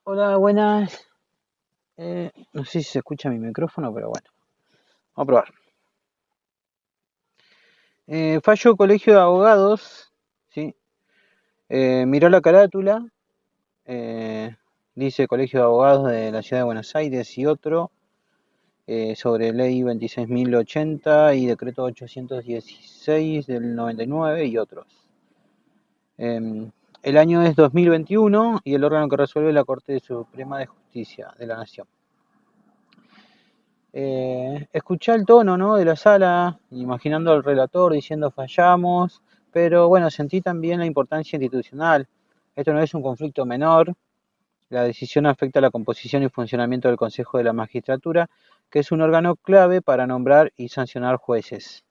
Hola, buenas. No sé si se escucha mi micrófono, pero bueno, vamos a probar. Fallo Colegio de Abogados, ¿sí? Miró la carátula, eh, dice Colegio de Abogados de la Ciudad de Buenos Aires y otro, sobre Ley 26.080 y Decreto 816 del 99 y otros. El año es 2021 y el órgano que resuelve es la Corte Suprema de Justicia de la Nación. Escuché el tono, ¿no?, de la sala, imaginando al relator diciendo fallamos, pero bueno, sentí también la importancia institucional. Esto no es un conflicto menor, la decisión afecta a la composición y funcionamiento del Consejo de la Magistratura, que es un órgano clave para nombrar y sancionar jueces.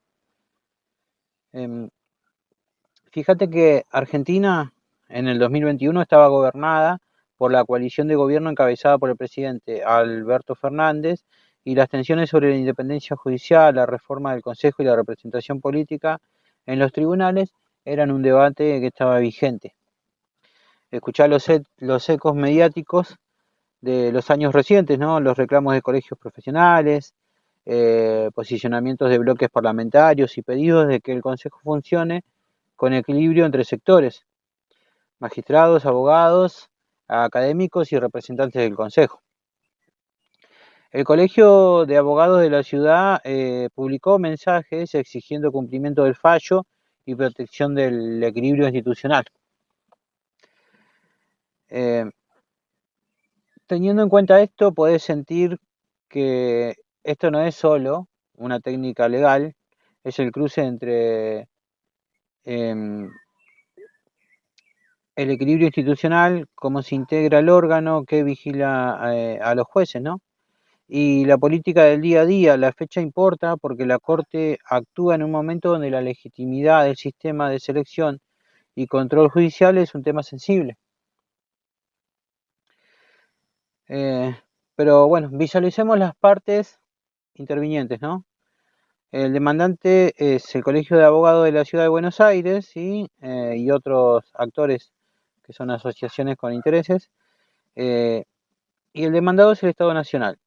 Fíjate que Argentina en el 2021 estaba gobernada por la coalición de gobierno encabezada por el presidente Alberto Fernández, y las tensiones sobre la independencia judicial, la reforma del Consejo y la representación política en los tribunales eran un debate que estaba vigente. Escuchar los ecos mediáticos de los años recientes, ¿no?, los reclamos de colegios profesionales, posicionamientos de bloques parlamentarios y pedidos de que el Consejo funcione con equilibrio entre sectores, magistrados, abogados, académicos y representantes del Consejo. El Colegio de Abogados de la Ciudad publicó mensajes exigiendo cumplimiento del fallo y protección del equilibrio institucional. Eh, Teniendo en cuenta esto, podés sentir que esto no es solo una técnica legal, es el cruce entre eh, el equilibrio institucional, cómo se integra el órgano que vigila a los jueces, ¿no?, y la política del día a día. La fecha importa porque la Corte actúa en un momento donde la legitimidad del sistema de selección y control judicial es un tema sensible. Pero bueno, visualicemos las partes intervinientes, ¿no? El demandante es el Colegio de Abogados de la Ciudad de Buenos Aires, ¿sí? Y otros actores que son asociaciones con intereses, y el demandado es el Estado Nacional.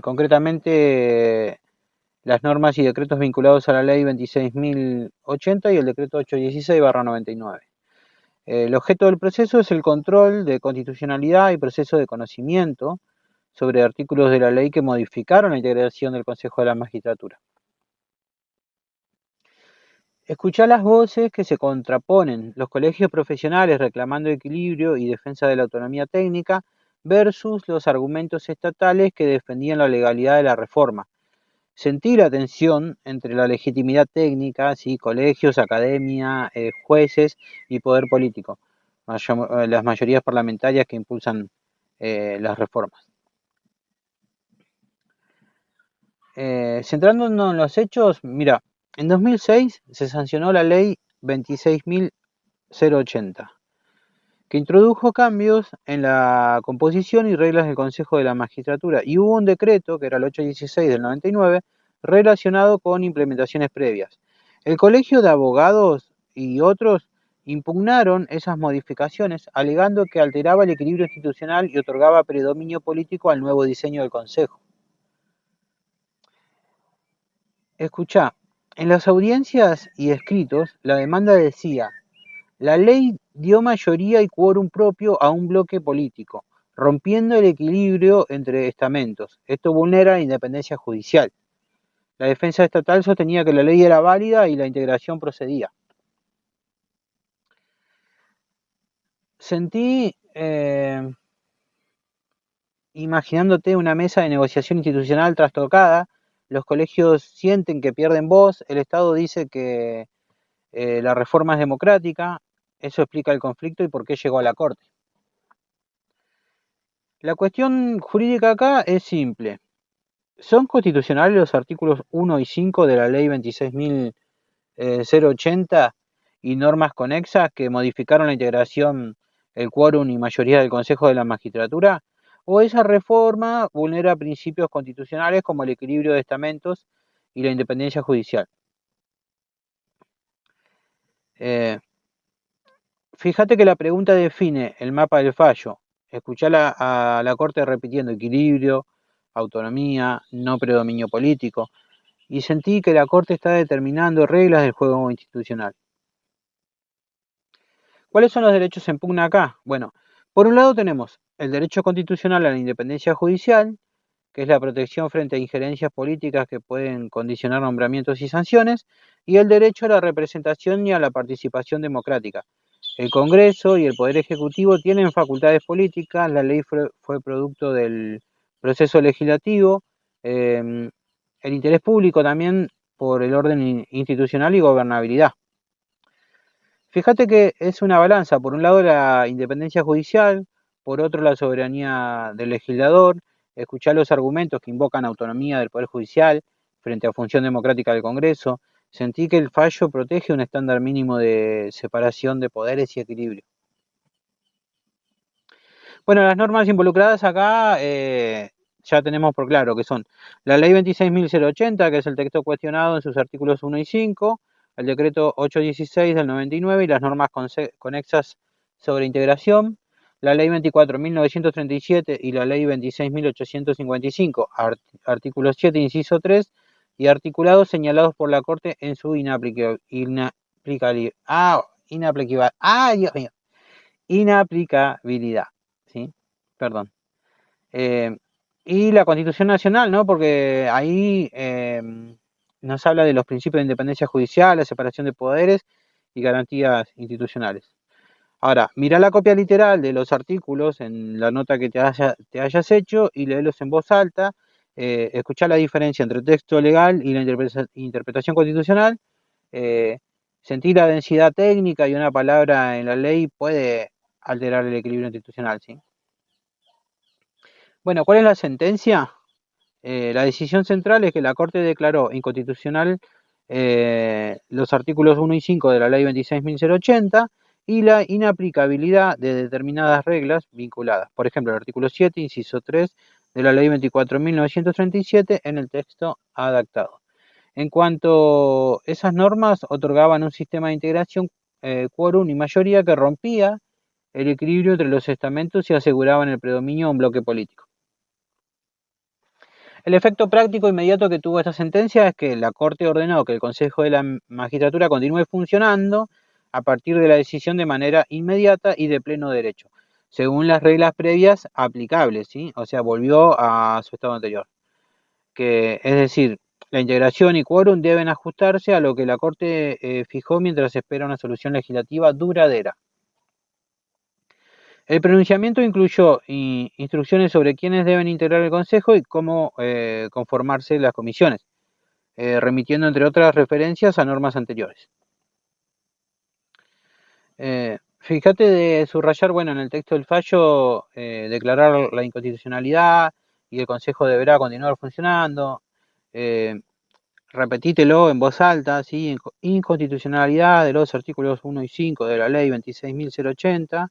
Concretamente, las normas y decretos vinculados a la Ley 26.080 y el Decreto 816/99. El objeto del proceso es el control de constitucionalidad y proceso de conocimiento sobre artículos de la ley que modificaron la integración del Consejo de la Magistratura. Escuchá las voces que se contraponen, los colegios profesionales reclamando equilibrio y defensa de la autonomía técnica versus los argumentos estatales que defendían la legalidad de la reforma. Sentí la tensión entre la legitimidad técnica, ¿sí?, colegios, academia, jueces y poder político, las mayorías parlamentarias que impulsan las reformas. Centrándonos en los hechos, mira, en 2006 se sancionó la ley 26.080, que introdujo cambios en la composición y reglas del Consejo de la Magistratura, y hubo un decreto, que era el 816 del 99, relacionado con implementaciones previas. El Colegio de Abogados y otros impugnaron esas modificaciones, alegando que alteraba el equilibrio institucional y otorgaba predominio político al nuevo diseño del Consejo. Escuchá, en las audiencias y escritos, la demanda decía: la ley dio mayoría y quórum propio a un bloque político, rompiendo el equilibrio entre estamentos. Esto vulnera la independencia judicial. La defensa estatal sostenía que la ley era válida y la integración procedía. Sentí, imaginándote una mesa de negociación institucional trastocada, los colegios sienten que pierden voz, el Estado dice que la reforma es democrática. Eso explica el conflicto y por qué llegó a la Corte. La cuestión jurídica acá es simple. ¿Son constitucionales los artículos 1 y 5 de la Ley 26.080 y normas conexas que modificaron la integración, el quórum y mayoría del Consejo de la Magistratura? ¿O esa reforma vulnera principios constitucionales como el equilibrio de estamentos y la independencia judicial? Fíjate que la pregunta define el mapa del fallo. Escuché a la Corte repitiendo equilibrio, autonomía, no predominio político, y sentí que la Corte está determinando reglas del juego institucional. ¿Cuáles son los derechos en pugna acá? Bueno, por un lado tenemos el derecho constitucional a la independencia judicial, que es la protección frente a injerencias políticas que pueden condicionar nombramientos y sanciones, y el derecho a la representación y a la participación democrática. El Congreso y el Poder Ejecutivo tienen facultades políticas, la ley fue producto del proceso legislativo, el interés público también por el orden institucional y gobernabilidad. Fíjate que es una balanza, por un lado la independencia judicial, por otro la soberanía del legislador, escuchar los argumentos que invocan autonomía del Poder Judicial frente a función democrática del Congreso, sentí que el fallo protege un estándar mínimo de separación de poderes y equilibrio. Bueno, las normas involucradas acá ya tenemos por claro que son la ley 26.080, que es el texto cuestionado en sus artículos 1 y 5, el decreto 816 del 99 y las normas conexas sobre integración, la ley 24.937 y la ley 26.855, artículos 7, inciso 3, y articulados señalados por la Corte en su inaplicabilidad. ¿Sí? Perdón. Y la Constitución Nacional, ¿no? Porque ahí nos habla de los principios de independencia judicial, la separación de poderes y garantías institucionales. Ahora, mira la copia literal de los artículos en la nota que te hayas hecho y léelos en voz alta. Escuchá la diferencia entre el texto legal y la interpretación constitucional. Sentir la densidad técnica y una palabra en la ley puede alterar el equilibrio institucional, ¿sí? Bueno, ¿cuál es la sentencia? La decisión central es que la Corte declaró inconstitucional los artículos 1 y 5 de la Ley 26.080 y la inaplicabilidad de determinadas reglas vinculadas. Por ejemplo, el artículo 7, inciso 3 de la Ley 24.937 en el texto adaptado. En cuanto esas normas otorgaban un sistema de integración, quórum y mayoría que rompía el equilibrio entre los estamentos y aseguraban el predominio de un bloque político. El efecto práctico inmediato que tuvo esta sentencia es que la Corte ordenó que el Consejo de la Magistratura continúe funcionando a partir de la decisión de manera inmediata y de pleno derecho, según las reglas previas aplicables, ¿sí? O sea, volvió a su estado anterior. Es decir, la integración y quórum deben ajustarse a lo que la Corte fijó mientras espera una solución legislativa duradera. El pronunciamiento incluyó instrucciones sobre quiénes deben integrar el Consejo y cómo conformarse las comisiones, remitiendo entre otras referencias a normas anteriores. Fíjate de subrayar, bueno, en el texto del fallo, declarar la inconstitucionalidad y el Consejo deberá continuar funcionando. Repetítelo en voz alta, ¿sí? Inconstitucionalidad de los artículos 1 y 5 de la Ley 26.080.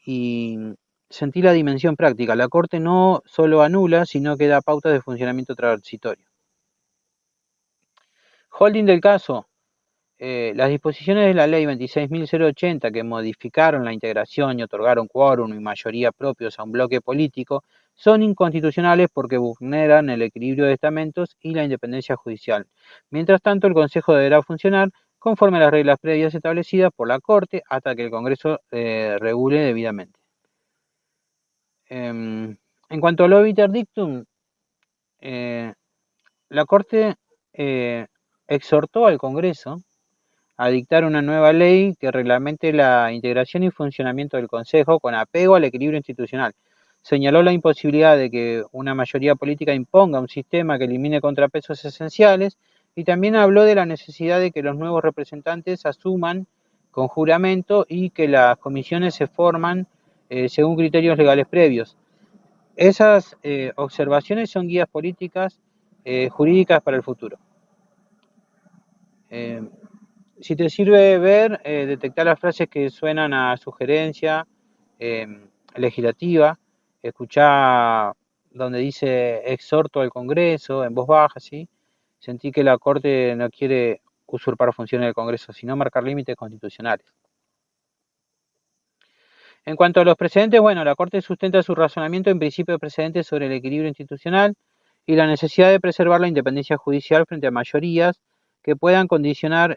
Y sentí la dimensión práctica. La Corte no solo anula, sino que da pautas de funcionamiento transitorio. Holding del caso. Las disposiciones de la Ley 26.080 que modificaron la integración y otorgaron quórum y mayoría propios a un bloque político son inconstitucionales porque vulneran el equilibrio de estamentos y la independencia judicial. Mientras tanto, el Consejo deberá funcionar conforme a las reglas previas establecidas por la Corte hasta que el Congreso regule debidamente. En cuanto al obiter dictum, la Corte exhortó al Congreso a dictar una nueva ley que reglamente la integración y funcionamiento del Consejo con apego al equilibrio institucional. Señaló la imposibilidad de que una mayoría política imponga un sistema que elimine contrapesos esenciales y también habló de la necesidad de que los nuevos representantes asuman con juramento y que las comisiones se forman según criterios legales previos. Esas observaciones son guías políticas jurídicas para el futuro. Si te sirve ver, detectar las frases que suenan a sugerencia legislativa, escuchar donde dice exhorto al Congreso en voz baja, ¿sí? Sentí que la Corte no quiere usurpar funciones del Congreso, sino marcar límites constitucionales. En cuanto a los precedentes, bueno, la Corte sustenta su razonamiento en principios precedentes sobre el equilibrio institucional y la necesidad de preservar la independencia judicial frente a mayorías que puedan condicionar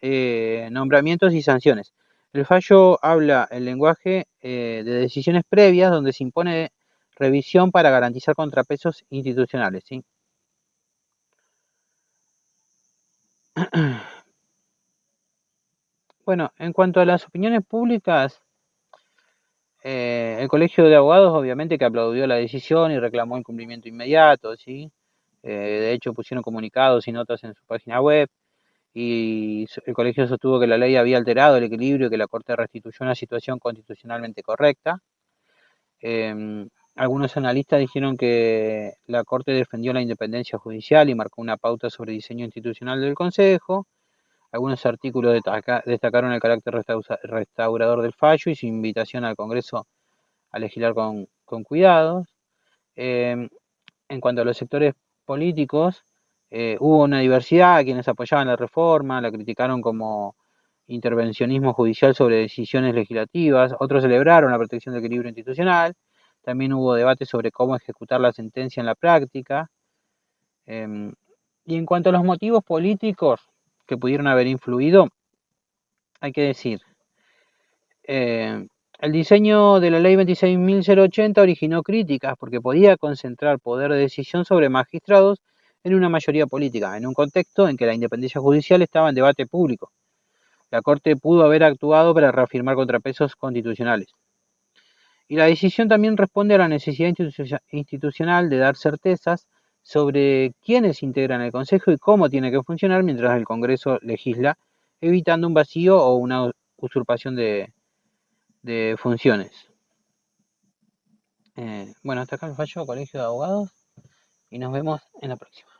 nombramientos y sanciones. El fallo habla el lenguaje de decisiones previas donde se impone revisión para garantizar contrapesos institucionales, ¿sí? Bueno, en cuanto a las opiniones públicas, el Colegio de Abogados obviamente que aplaudió la decisión y reclamó el cumplimiento inmediato, ¿sí? De hecho pusieron comunicados y notas en su página web y el colegio sostuvo que la ley había alterado el equilibrio y que la Corte restituyó una situación constitucionalmente correcta. Algunos analistas dijeron que la Corte defendió la independencia judicial y marcó una pauta sobre el diseño institucional del Consejo. Algunos artículos destacaron el carácter restaurador del fallo y su invitación al Congreso a legislar con cuidados. En cuanto a los sectores políticos, hubo una diversidad, quienes apoyaban la reforma, la criticaron como intervencionismo judicial sobre decisiones legislativas, otros celebraron la protección del equilibrio institucional, también hubo debate sobre cómo ejecutar la sentencia en la práctica. Y en cuanto a los motivos políticos que pudieron haber influido, hay que decir, el diseño de la ley 26.080 originó críticas porque podía concentrar poder de decisión sobre magistrados en una mayoría política, en un contexto en que la independencia judicial estaba en debate público. La Corte pudo haber actuado para reafirmar contrapesos constitucionales. Y la decisión también responde a la necesidad institucional de dar certezas sobre quiénes integran el Consejo y cómo tiene que funcionar mientras el Congreso legisla, evitando un vacío o una usurpación de funciones. Bueno, hasta acá el fallo, Colegio de Abogados, y nos vemos en la próxima.